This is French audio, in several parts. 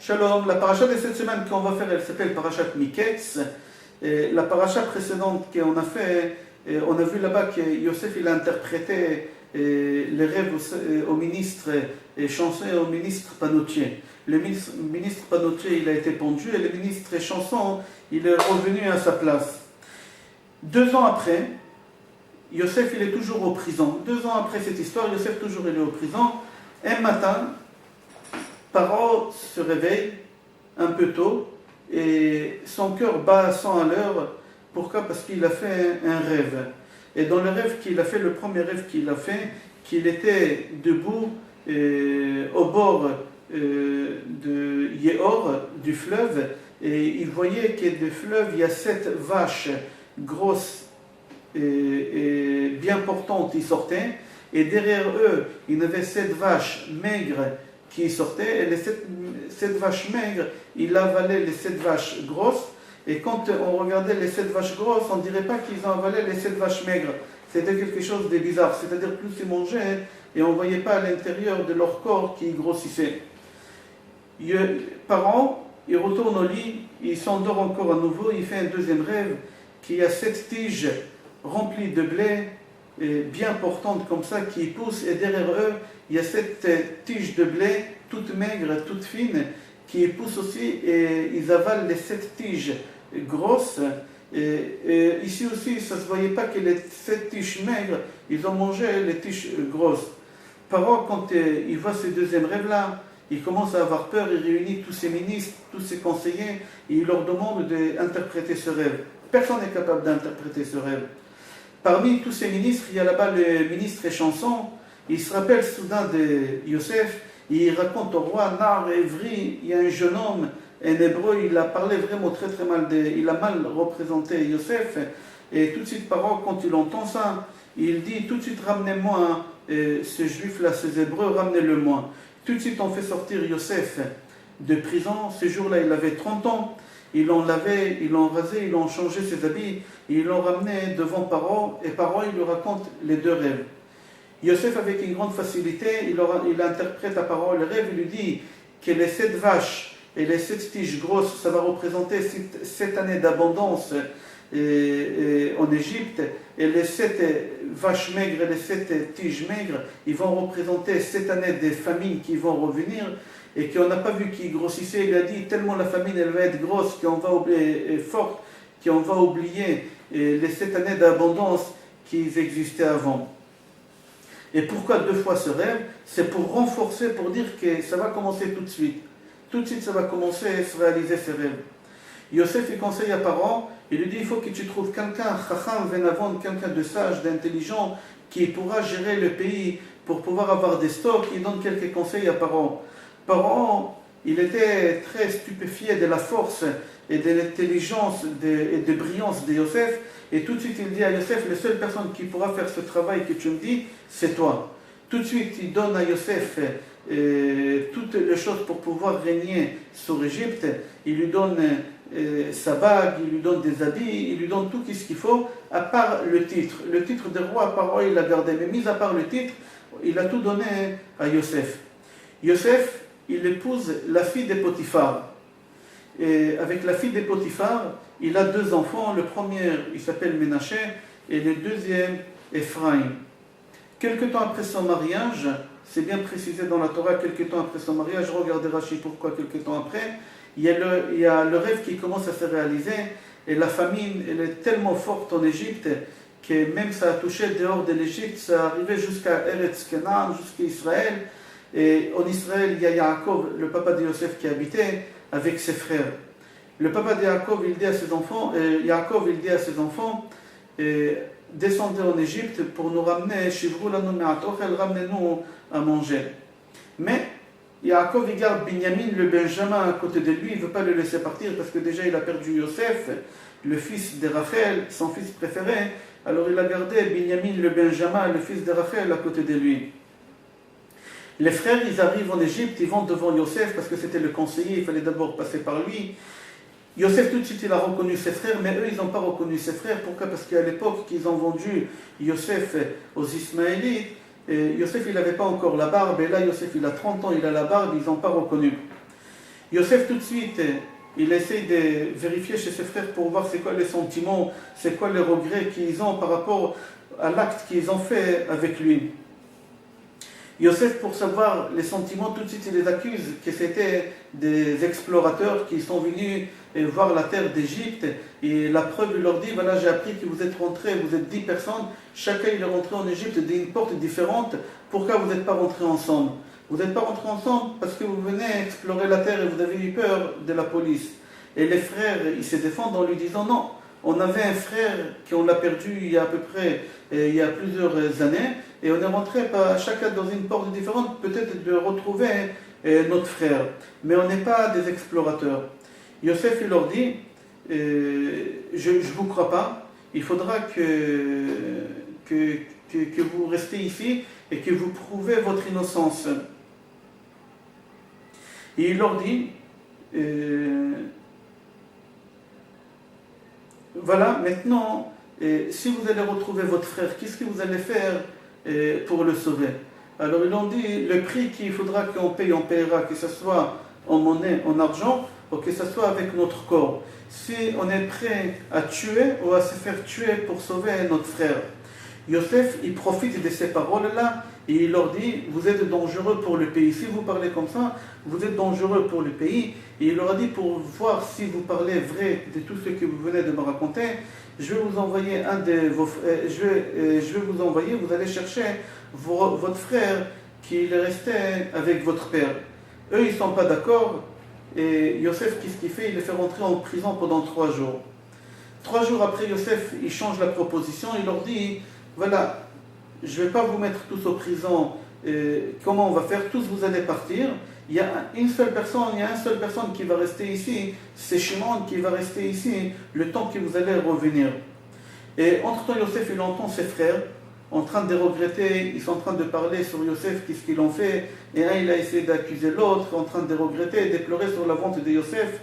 Shalom, la paracha de cette semaine qu'on va faire, elle s'appelle Parashat Miketz. La paracha précédente qu'on a fait, on a vu là-bas que Yosef il a interprété les rêves au ministre chanson et au ministre panotier. Le ministre panotier il a été pendu et le ministre chanson il est revenu à sa place. 2 ans après, Yosef il est toujours en prison. 2 ans après cette histoire, Yosef toujours il est en prison. Un matin, Paro se réveille un peu tôt et son cœur bat à 100 à l'heure. Pourquoi? Parce qu'il a fait un rêve. Et dans le rêve qu'il a fait, le premier rêve qu'il a fait, qu'il était debout au bord de Yéhor, du fleuve, et il voyait que du fleuve, il y a 7 vaches grosses et bien portantes qui sortaient, et derrière eux, il y avait 7 vaches maigres qui sortaient, et les 7 vaches maigres, il avalait les 7 vaches grosses, et quand on regardait les 7 vaches grosses, on ne dirait pas qu'ils ont avalé les 7 vaches maigres. C'était quelque chose de bizarre, c'est-à-dire plus ils mangeaient, et on ne voyait pas à l'intérieur de leur corps qui grossissait. Paro, il retourne au lit, il s'endort encore à nouveau, il fait un deuxième rêve, qu'il y a 7 tiges remplies de blé, bien portantes comme ça, qui poussent, et derrière eux, il y a 7 tiges de blé, toutes maigres, toutes fines, qui poussent aussi, et ils avalent les 7 tiges grosses. Et ici aussi, ça ne se voyait pas que les 7 tiges maigres, ils ont mangé les tiges grosses. Paro, quand il voit ce deuxième rêve-là, il commence à avoir peur, il réunit tous ses ministres, tous ses conseillers, et il leur demande d'interpréter ce rêve. Personne n'est capable d'interpréter ce rêve. Parmi tous ces ministres, il y a là-bas le ministre chanson. Il se rappelle soudain de Yosef, et il raconte au roi, Nar Evri, il y a un jeune homme, un hébreu, il a parlé vraiment très très mal, il a mal représenté Yosef, et tout de suite, Paro, quand il entend ça, il dit, tout de suite, ramenez-moi ce juif-là, ces hébreux, ramenez-le-moi. Tout de suite, on fait sortir Yosef de prison. Ce jour-là, il avait 30 ans. Ils l'ont lavé, ils l'ont rasé, ils l'ont changé ses habits, et ils l'ont ramené devant Paro, et Paro, il lui raconte les 2 rêves. Yosef, avec une grande facilité, il interprète à Paro le rêve, il lui dit que les 7 vaches et les 7 tiges grosses, ça va représenter 7 années d'abondance en Égypte, et les 7 vaches maigres et les 7 tiges maigres, ils vont représenter 7 années de famine qui vont revenir, et qu'on n'a pas vu qu'ils grossissaient. Il a dit tellement la famine elle va être grosse qu'on va oublier, forte, qu'on va oublier les 7 années d'abondance qui existaient avant. Et pourquoi 2 fois ce rêve? C'est pour renforcer, pour dire que ça va commencer tout de suite. Tout de suite ça va commencer à se réaliser ces rêves. Yosef il conseille à Paro, il lui dit il faut que tu trouves quelqu'un, chacham venavon, quelqu'un de sage, d'intelligent, qui pourra gérer le pays pour pouvoir avoir des stocks. Il donne quelques conseils à Paro. Paro, il était très stupéfié de la force et de l'intelligence et de brillance de Yosef, et tout de suite il dit à Yosef, la seule personne qui pourra faire ce travail que tu me dis, c'est toi. Tout de suite il donne à Yosef toutes les choses pour pouvoir régner sur Égypte. Il lui donne sa bague, il lui donne des habits, il lui donne tout ce qu'il faut, à part le titre. Le titre de roi, Paro il l'a gardé, mais mis à part le titre, il a tout donné à Yosef. Yosef, il épouse la fille de Potiphar. Et avec la fille de Potiphar, il a 2 enfants. Le premier, il s'appelle Ménaché, et le deuxième, Ephraim. Quelque temps après son mariage, c'est bien précisé dans la Torah, quelque temps après son mariage, regardez Rashi pourquoi quelque temps après, il y a le rêve qui commence à se réaliser, et la famine, elle est tellement forte en Égypte, que même ça a touché dehors de l'Égypte, ça arrivait jusqu'à Eretz Canaan, jusqu'à Israël. Et en Israël, il y a Yaakov, le papa de Yosef, qui habitait avec ses frères. Le papa de Yaakov, il dit à ses enfants, descendez en Égypte pour nous ramener, ramenez-nous à manger. Mais Yaakov, il garde Binyamin, le Benjamin, à côté de lui, il ne veut pas le laisser partir parce que déjà il a perdu Yosef, le fils de Rachel, son fils préféré. Alors il a gardé Binyamin, le Benjamin, le fils de Rachel, à côté de lui. Les frères, ils arrivent en Égypte, ils vont devant Yosef parce que c'était le conseiller, il fallait d'abord passer par lui. Yosef, tout de suite, il a reconnu ses frères, mais eux, ils n'ont pas reconnu ses frères. Pourquoi? Parce qu'à l'époque qu'ils ont vendu Yosef aux Ismaélites, Yosef, il n'avait pas encore la barbe, et là, Yosef, il a 30 ans, il a la barbe, ils n'ont pas reconnu. Yosef tout de suite, il essaie de vérifier chez ses frères pour voir c'est quoi les sentiments, c'est quoi les regrets qu'ils ont par rapport à l'acte qu'ils ont fait avec lui. Yosef, pour savoir les sentiments, tout de suite il les accuse que c'était des explorateurs qui sont venus voir la terre d'Égypte. Et la preuve, il leur dit, voilà, j'ai appris que vous êtes rentrés, vous êtes 10 personnes, chacun il est rentré en Égypte d'une porte différente. Pourquoi vous n'êtes pas rentrés ensemble? Vous n'êtes pas rentrés ensemble parce que vous venez explorer la terre et vous avez eu peur de la police. Et les frères, ils se défendent en lui disant, non, on avait un frère qu'on l'a perdu il y a à peu près, il y a plusieurs années, et on est rentré chacun dans une porte différente, peut-être de retrouver notre frère. Mais on n'est pas des explorateurs. Yosef, il leur dit, je ne vous crois pas, il faudra que vous restez ici et que vous prouvez votre innocence. Et il leur dit, voilà, maintenant, si vous allez retrouver votre frère, qu'est-ce que vous allez faire pour le sauver? Alors ils ont dit, le prix qu'il faudra qu'on paye, on paiera, que ce soit en monnaie, en argent, ou que ce soit avec notre corps. Si on est prêt à tuer ou à se faire tuer pour sauver notre frère. Yosef, il profite de ces paroles-là et il leur dit, vous êtes dangereux pour le pays. Si vous parlez comme ça, vous êtes dangereux pour le pays. Et il leur a dit, pour voir si vous parlez vrai de tout ce que vous venez de me raconter, je vais vous envoyer je vais vous envoyer, vous allez chercher votre frère qui est resté avec votre père. Eux, ils ne sont pas d'accord. Et Yosef, qu'est-ce qu'il fait? Il les fait rentrer en prison pendant 3 jours. 3 jours après, Yosef, il change la proposition. Il leur dit, voilà, je ne vais pas vous mettre tous en prison. Comment on va faire? Tous vous allez partir. Il y a une seule personne qui va rester ici. C'est Shimon qui va rester ici le temps que vous allez revenir. Et entre-temps, Yosef, il entend ses frères en train de regretter, ils sont en train de parler sur Yosef, qu'est-ce qu'ils ont fait. Et un, il a essayé d'accuser l'autre, en train de regretter, de pleurer sur la vente de Yosef.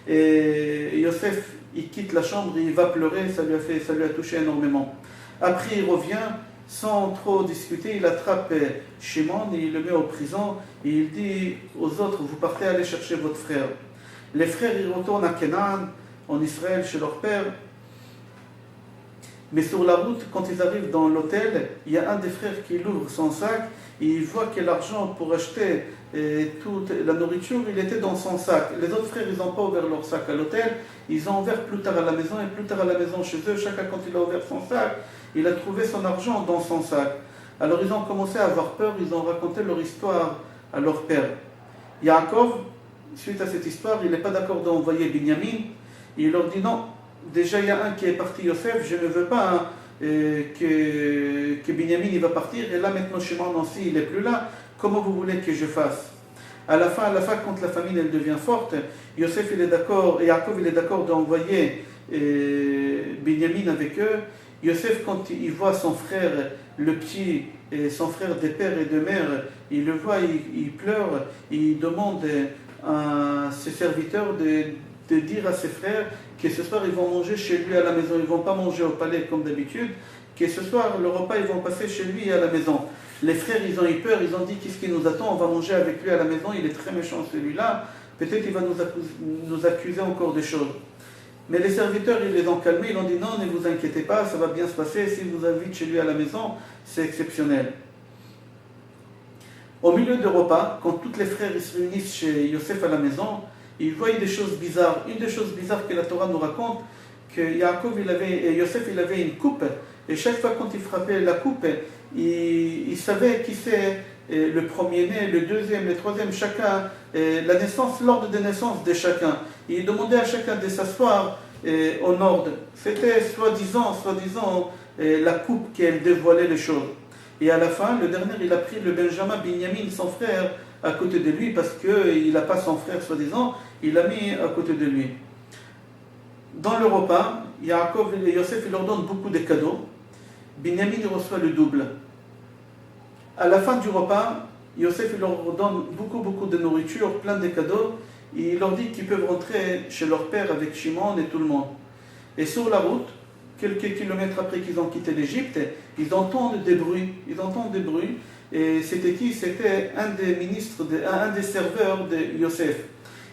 Et Yosef, il quitte la chambre, il va pleurer, ça lui a touché énormément. Après, il revient, sans trop discuter, il attrape Shimon, il le met en prison, et il dit aux autres, vous partez aller chercher votre frère. Les frères, ils retournent à Canaan, en Israël, chez leur père. Mais sur la route, quand ils arrivent dans l'hôtel, il y a un des frères qui ouvre son sac, et il voit que l'argent pour acheter toute la nourriture, il était dans son sac. Les autres frères, ils n'ont pas ouvert leur sac à l'hôtel, ils ont ouvert plus tard à la maison, et plus tard à la maison chez eux, chacun quand il a ouvert son sac, il a trouvé son argent dans son sac. Alors ils ont commencé à avoir peur, ils ont raconté leur histoire à leur père. Yaakov, suite à cette histoire, il n'est pas d'accord d'envoyer Binyamin, il leur dit non, déjà il y a un qui est parti, Yosef, je ne veux pas que Binyamin il va partir, et là maintenant Shimon aussi il n'est plus là, comment vous voulez que je fasse? À la fin, quand la famine elle devient forte, Yosef il est d'accord, et Yaakov il est d'accord d'envoyer Binyamin avec eux. Yosef, quand il voit son frère, le petit, son frère de père et de mère, il le voit, il pleure, il demande à ses serviteurs de dire à ses frères que ce soir ils vont manger chez lui à la maison, ils ne vont pas manger au palais comme d'habitude, que ce soir le repas ils vont passer chez lui à la maison. Les frères ils ont eu peur, ils ont dit qu'est-ce qui nous attend, on va manger avec lui à la maison, il est très méchant celui-là, peut-être il va nous accuser encore des choses. Mais les serviteurs, ils les ont calmés, ils ont dit non, ne vous inquiétez pas, ça va bien se passer, si vous invite chez lui à la maison, c'est exceptionnel. Au milieu du repas, quand tous les frères ils se réunissent chez Yosef à la maison, ils voient des choses bizarres. Une des choses bizarres que la Torah nous raconte, que Yosef il avait une coupe, et chaque fois quand il frappait la coupe, il savait qui c'est le premier-né, le deuxième, le troisième, chacun, la naissance, l'ordre de naissance de chacun. Il demandait à chacun de s'asseoir en ordre. C'était soi-disant la coupe qui dévoilait les choses. Et à la fin, le dernier, il a pris le Benjamin Binyamin, son frère, à côté de lui, parce qu'il n'a pas son frère, soi-disant, il l'a mis à côté de lui. Dans le repas, Yaakov et Yosef, il leur donnent beaucoup de cadeaux. Binyamin, il reçoit le double. À la fin du repas, Yosef il leur donne beaucoup de nourriture, plein de cadeaux, et il leur dit qu'ils peuvent rentrer chez leur père avec Shimon et tout le monde. Et sur la route, quelques kilomètres après qu'ils ont quitté l'Égypte, ils entendent des bruits, et c'était qui? C'était un des ministres, un des serveurs de Yosef.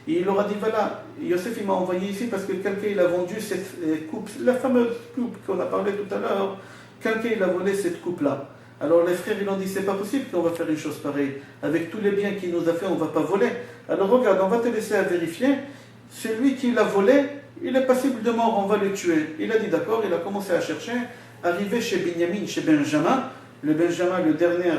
Et il leur a dit, voilà, Yosef il m'a envoyé ici parce que quelqu'un il a vendu cette coupe, la fameuse coupe qu'on a parlé tout à l'heure, quelqu'un il a volé cette coupe-là. Alors les frères ils ont dit, c'est pas possible qu'on va faire une chose pareille. Avec tous les biens qu'il nous a fait, on va pas voler. Alors regarde, on va te laisser à vérifier. Celui qui l'a volé, il est passible de mort, on va le tuer. Il a dit d'accord, il a commencé à chercher. Arrivé chez Binyamin, chez Benjamin, le Benjamin, le dernier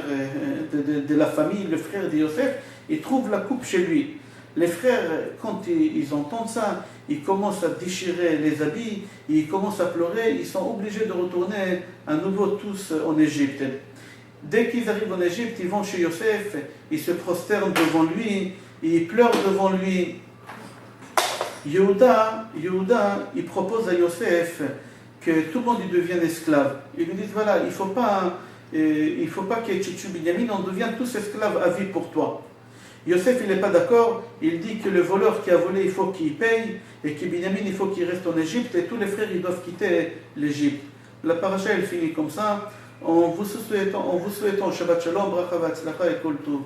de la famille, le frère de Yosef, il trouve la coupe chez lui. Les frères, quand ils entendent ça, ils commencent à déchirer les habits, ils commencent à pleurer, ils sont obligés de retourner à nouveau tous en Égypte. Dès qu'ils arrivent en Égypte, ils vont chez Yosef, ils se prosternent devant lui, ils pleurent devant lui. Yehuda, il propose à Yosef que tout le monde y devienne esclave. Ils lui disent, voilà, il ne faut pas que tu tues Binyamin, on devient tous esclaves à vie pour toi. Yosef, il n'est pas d'accord, il dit que le voleur qui a volé, il faut qu'il paye, et que Binyamin, il faut qu'il reste en Égypte, et tous les frères, ils doivent quitter l'Égypte. La paracha, elle finit comme ça, en vous souhaitant Shabbat Shalom, Bracha Vatzlacha et Kol Tov.